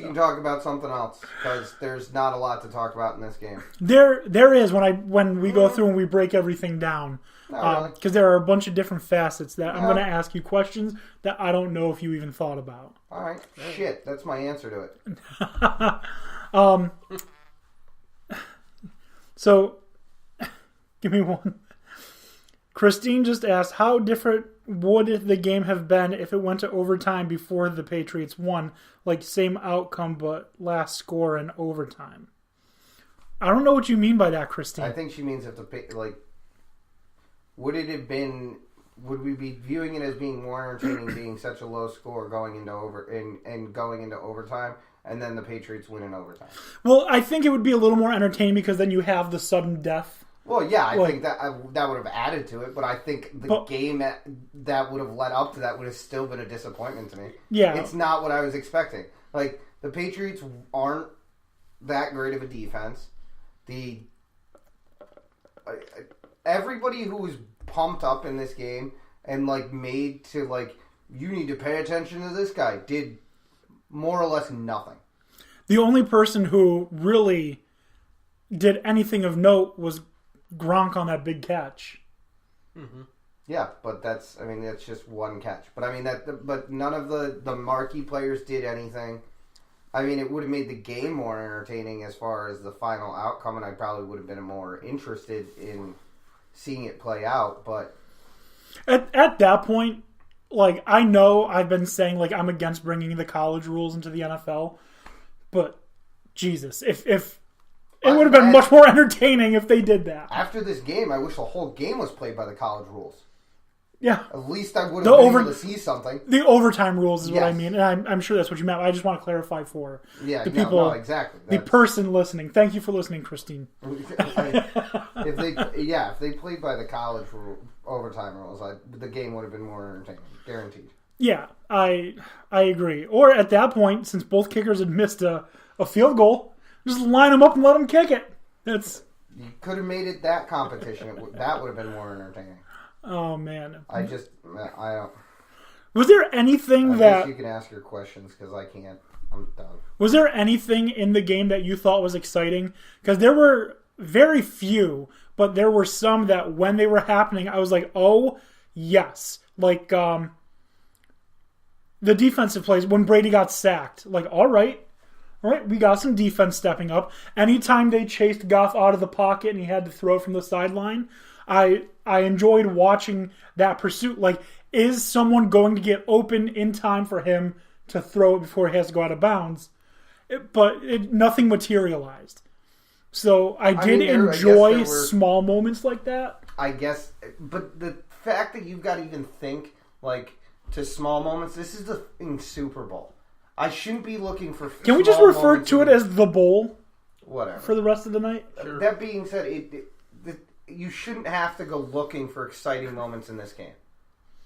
can talk about something else because there's not a lot to talk about in this game. There is when we go through and we break everything down. Because there are a bunch of different facets that I'm going to ask you questions that I don't know if you even thought about. All right. Shit, that's my answer to it. So, give me one. Christine just asked, how different would the game have been if it went to overtime before the Patriots won? Like, same outcome, but last score in overtime. I don't know what you mean by that, Christine. I think she means if would it have been... Would we be viewing it as being more entertaining, being such a low score going into overtime, and then the Patriots win in overtime? Well, I think it would be a little more entertaining because then you have the sudden death. Well, yeah, I think that would have added to it, but I think the game that would have led up to that would have still been a disappointment to me. Yeah, it's not what I was expecting. Like, the Patriots aren't that great of a defense. Everybody who was pumped up in this game and made to you need to pay attention to this guy did more or less nothing. The only person who really did anything of note was Gronk on that big catch. Mm-hmm. Yeah, but that's just one catch. But but none of the marquee players did anything. It would have made the game more entertaining as far as the final outcome, and I probably would have been more interested in seeing it play out. But at that point, I know I've been saying I'm against bringing the college rules into the NFL, but Jesus, if it would have been much more entertaining if they did that. After this game, I wish the whole game was played by the college rules. Yeah. At least I would have been able to see something. The overtime rules is what I mean, and I'm sure that's what you meant. I just want to clarify for the people, no, exactly. The person listening. Thank you for listening, Christine. If they played by the college overtime rules, the game would have been more entertaining, guaranteed. Yeah, I agree. Or at that point, since both kickers had missed a field goal, just line them up and let them kick it. You could have made it that competition. That would have been more entertaining. Oh, man. I don't... Was there anything I guess you can ask your questions because I can't. I'm done. Was there anything in the game that you thought was exciting? Because there were very few, but there were some that when they were happening, I was like, oh, yes. The defensive plays, when Brady got sacked. All right, we got some defense stepping up. Anytime they chased Goff out of the pocket and he had to throw from the sideline, I enjoyed watching that pursuit. Is someone going to get open in time for him to throw it before he has to go out of bounds? But nothing materialized. So I did enjoy small moments like that. I guess, but the fact that you've got to even think to small moments, this is the Super Bowl. I shouldn't be looking for. Can we just refer to it as the bowl? Whatever. For the rest of the night? Sure. That being said, you shouldn't have to go looking for exciting moments in this game.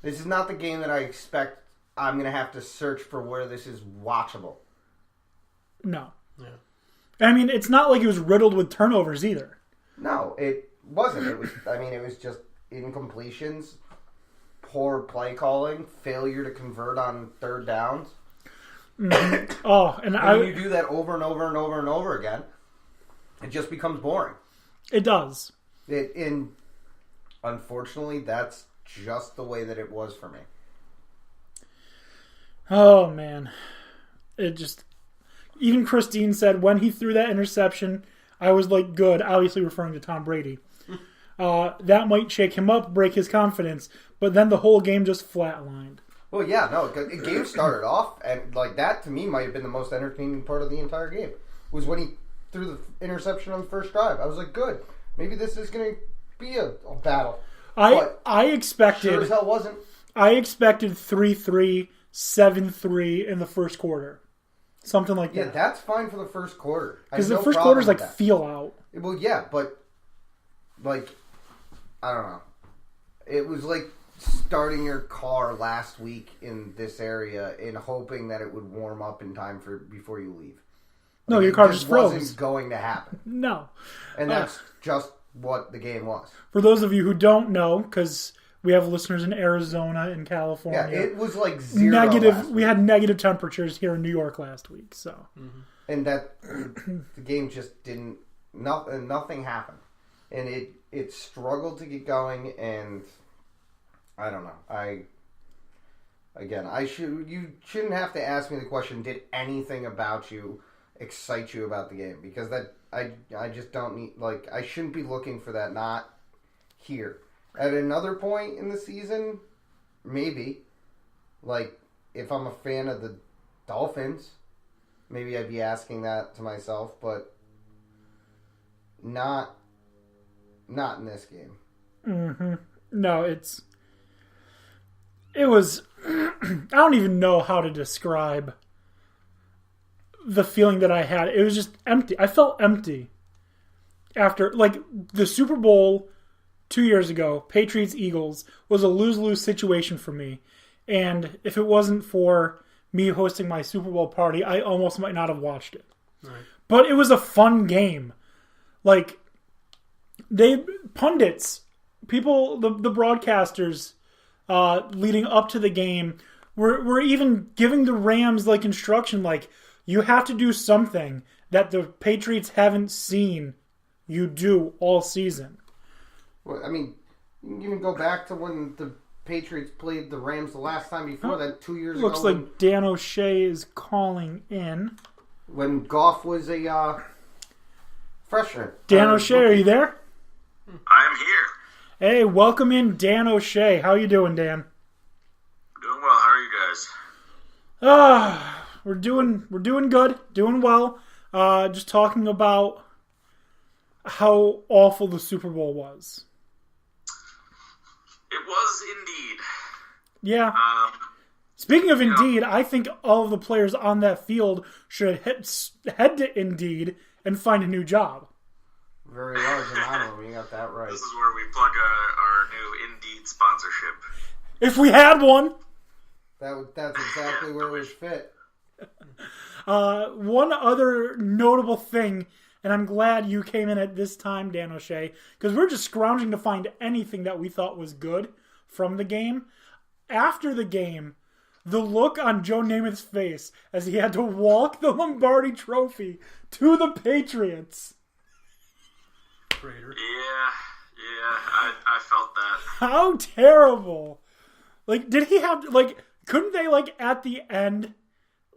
This is not the game that I expect I'm going to have to search for where this is watchable. No. Yeah. It's not like it was riddled with turnovers either. No, it wasn't. It was just incompletions, poor play calling, failure to convert on third downs. Mm-hmm. And when you do that over and over and over and over again, it just becomes boring. It does. Unfortunately, that's just the way that it was for me. Oh, man. Even Christine said when he threw that interception, I was good, obviously referring to Tom Brady. That might shake him up, break his confidence, but then the whole game just flatlined. Well, yeah, no, the game started off, and that to me might have been the most entertaining part of the entire game, was when he threw the interception on the first drive. I was like, good. Maybe this is going to be a battle. I expected... Sure as hell wasn't. I expected 3-3, 7-3 in the first quarter. Something like that. Yeah, that's fine for the first quarter. Because the first quarter is feel out. Well, yeah, but I don't know. It was like starting your car last week in this area and hoping that it would warm up in time before you leave. No, your car just froze. It wasn't going to happen. No. And that's just what the game was. For those of you who don't know, because We have listeners in Arizona and California. Yeah, it was like 0 negative. We had negative temperatures here in New York last week. So, and that the game just didn't. Nothing happened, and it struggled to get going. And I don't know. You shouldn't have to ask me the question. Did anything about you excite you about the game? Because I just don't need, like, I shouldn't be looking for that. Not here. At another point in the season, maybe. Like, if I'm a fan of the Dolphins, maybe I'd be asking that to myself, but not in this game. Mm-hmm. No, it was, I don't even know how to describe the feeling that I had. It was just empty. I felt empty after, like, the Super Bowl 2 years ago, Patriots-Eagles, was a lose-lose situation for me. And if it wasn't for me hosting my Super Bowl party, I almost might not have watched it. Right. But it was a fun game. Like, pundits, people, the broadcasters leading up to the game were even giving the Rams, like, instruction, like, you have to do something that the Patriots haven't seen you do all season. Well, I mean, you can even go back to when the Patriots played the Rams the last time before that, 2 years ago. Looks like Dan O'Shea is calling in. When Goff was a freshman. Dan O'Shea, are you there? I am here. Hey, welcome in, Dan O'Shea. How you doing, Dan? Doing well. How are you guys? We're doing good, doing well. Just talking about how awful the Super Bowl was. It was indeed. Yeah. Speaking of Indeed, I think all of the players on that field should head to Indeed and find a new job. Very large amount of them. You got that right. This is where we plug our new Indeed sponsorship. If we had one. That's exactly where it would fit. One other notable thing, and I'm glad you came in at this time, Dan O'Shea, because we're just scrounging to find anything that we thought was good from the game. After the game, the look on Joe Namath's face as he had to walk the Lombardi Trophy to the Patriots. Traitor. Yeah, I felt that. How terrible. Like, did he have, like, couldn't they, like, at the end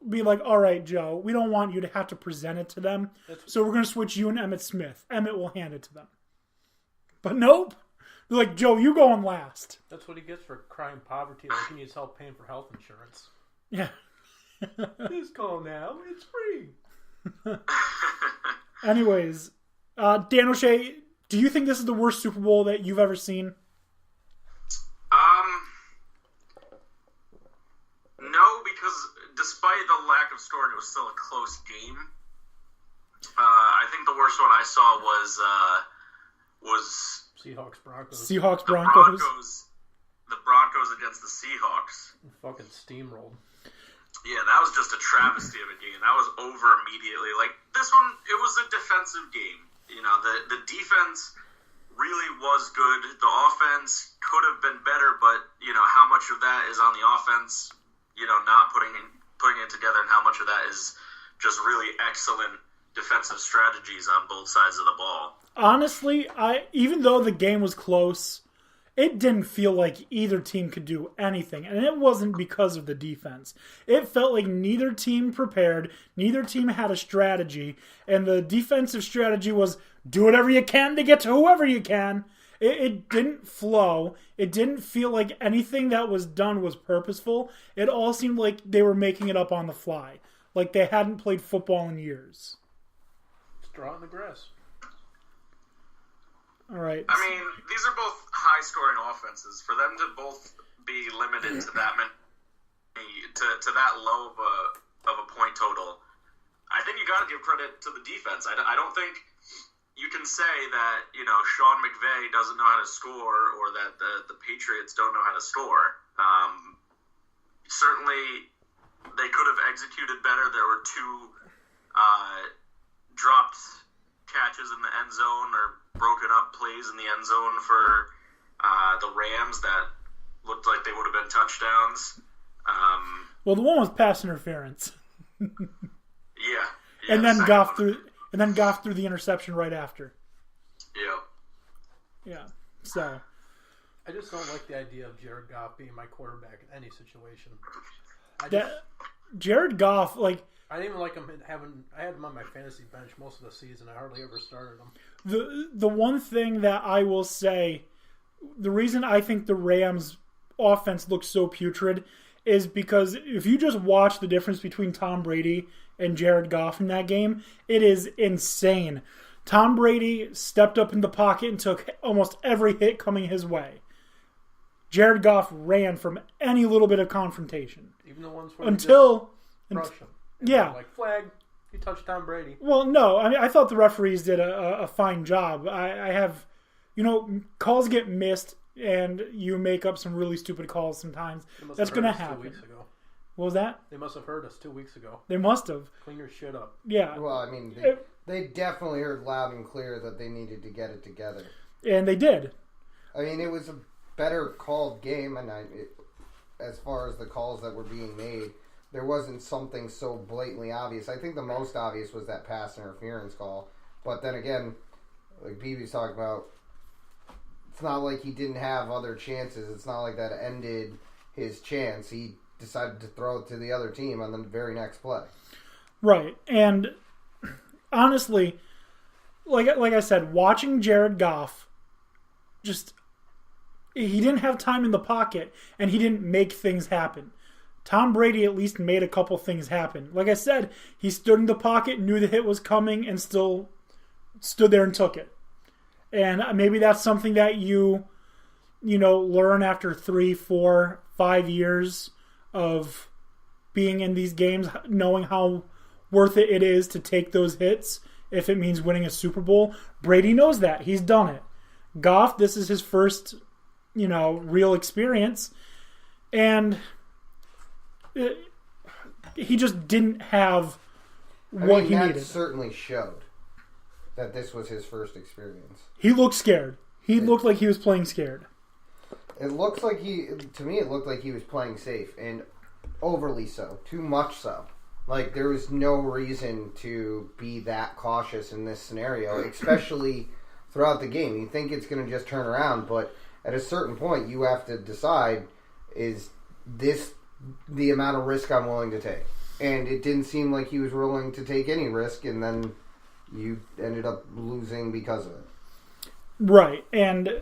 be like, all right, Joe, we don't want you to have to present it to them, so we're going to switch you and Emmitt Smith. Emmitt will hand it to them. But nope. They're like, Joe, you go on last. That's what he gets for crying poverty. Like, he needs help paying for health insurance. Yeah. Just call now. It's free. Anyways, Dan O'Shea, do you think this is the worst Super Bowl that you've ever seen? No, because despite the lack of scoring, it was still a close game. I think the worst one I saw was Seahawks Broncos. Seahawks Broncos. The Broncos against the Seahawks. Fucking steamrolled. Yeah, that was just a travesty of a game. That was over immediately. Like, this one, it was a defensive game. You know, the defense really was good. The offense could have been better, but, you know, how much of that is on the offense, you know, not putting it together, and how much of that is just really excellent defensive strategies on both sides of the ball. Honestly, even though the game was close, it didn't feel like either team could do anything, and it wasn't because of the defense. It felt like neither team prepared, neither team had a strategy, and the defensive strategy was do whatever you can to get to whoever you can. It didn't flow. It didn't feel like anything that was done was purposeful. It all seemed like they were making it up on the fly, like they hadn't played football in years. Straw in the grass. All right. I mean, these are both high-scoring offenses. For them to both be limited to that to that low of a point total, I think you got to give credit to the defense. I don't think you can say that, you know, Sean McVay doesn't know how to score, or that the Patriots don't know how to score. Certainly, they could have executed better. There were two dropped catches in the end zone, or broken up plays in the end zone for the Rams that looked like they would have been touchdowns. Well, the one was pass interference, Yeah. and the then second Goff one. threw the interception right after. Yeah. Yeah. So I just don't like the idea of Jared Goff being my quarterback in any situation. Jared Goff, like, I didn't even like him I had him on my fantasy bench most of the season. I hardly ever started him. the one thing that I will say, the reason I think the Rams offense looks so putrid is because if you just watch the difference between Tom Brady and Jared Goff in that game, it is insane. Tom Brady stepped up in the pocket and took almost every hit coming his way. Jared Goff ran from any little bit of confrontation. Even the ones where Until... crush him. Yeah. Like, flag, you touched Tom Brady. Well, no, I mean, I thought the referees did a fine job. I have, calls get missed, and you make up some really stupid calls sometimes. That's going to happen. 2 weeks ago. What was that? They must have heard us 2 weeks ago. They must have. Clean your shit up. Yeah. Well, I mean, they definitely heard loud and clear that they needed to get it together. And they did. I mean, it was a better called game, and as far as the calls that were being made, there wasn't something so blatantly obvious. I think the most obvious was that pass interference call. But then again, like BB's talking about, it's not like he didn't have other chances. It's not like that ended his chance. He decided to throw it to the other team on the very next play. Right. And honestly, like I said, watching Jared Goff, he didn't have time in the pocket, and he didn't make things happen. Tom Brady at least made a couple things happen. Like I said, he stood in the pocket, knew the hit was coming, and still stood there and took it. And maybe that's something that you learn after 3, 4, 5 years of being in these games, knowing how worth it is to take those hits if it means winning a Super Bowl. Brady knows that. He's done it. Goff, this is his first, real experience. And he just didn't have what he needed. That certainly showed that this was his first experience. He looked scared. He looked like he was playing scared. It looks like to me, it looked like he was playing safe, and overly so. Too much so. Like, there was no reason to be that cautious in this scenario, especially throughout the game. You think it's going to just turn around, but at a certain point, you have to decide, is this the amount of risk I'm willing to take? And it didn't seem like he was willing to take any risk, and then you ended up losing because of it. Right, and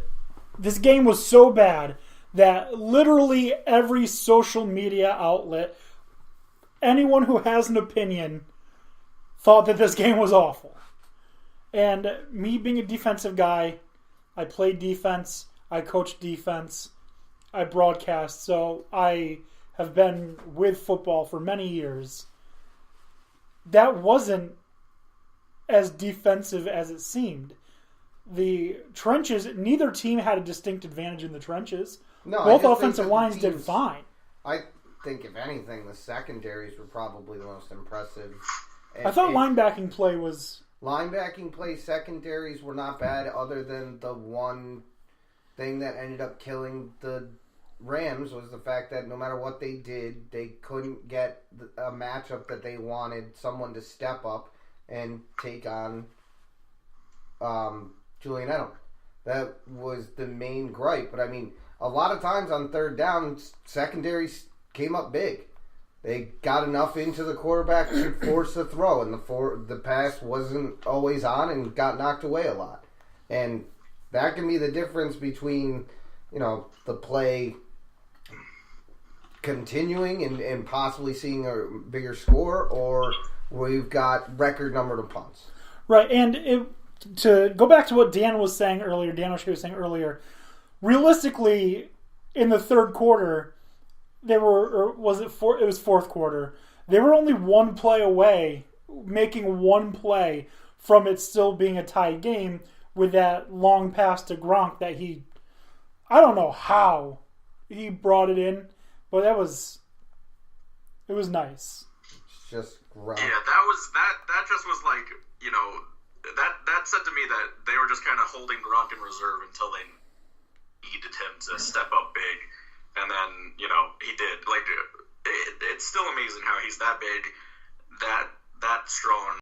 this game was so bad that literally every social media outlet, anyone who has an opinion, thought that this game was awful. And me being a defensive guy, I played defense, I coached defense, I broadcast, so I have been with football for many years. That wasn't as defensive as it seemed. The trenches, neither team had a distinct advantage in the trenches. No, both offensive lines did fine. I think, if anything, the secondaries were probably the most impressive. I thought linebacking play was... Linebacking play, secondaries were not bad, other than the one thing that ended up killing the Rams was the fact that no matter what they did, they couldn't get a matchup that they wanted someone to step up and take on Julian Edelman. That was the main gripe. But, I mean, a lot of times on third down, secondaries came up big. They got enough into the quarterback to force the throw, and the pass wasn't always on and got knocked away a lot. And that can be the difference between, the play continuing and possibly seeing a bigger score, or we've got record number of punts. Right, and to go back to what Dan was saying earlier, Dan O'Shea was saying earlier, realistically, in the third quarter, it was fourth quarter, they were only one play away, making one play from it still being a tied game with that long pass to Gronk that I don't know how he brought it in, but it was nice. It's just Gronk. Yeah, that just was like, that said to me that they were just kind of holding Gronk in reserve until they needed him to step up big. And and then he did. Like it's still amazing how he's that big, that strong,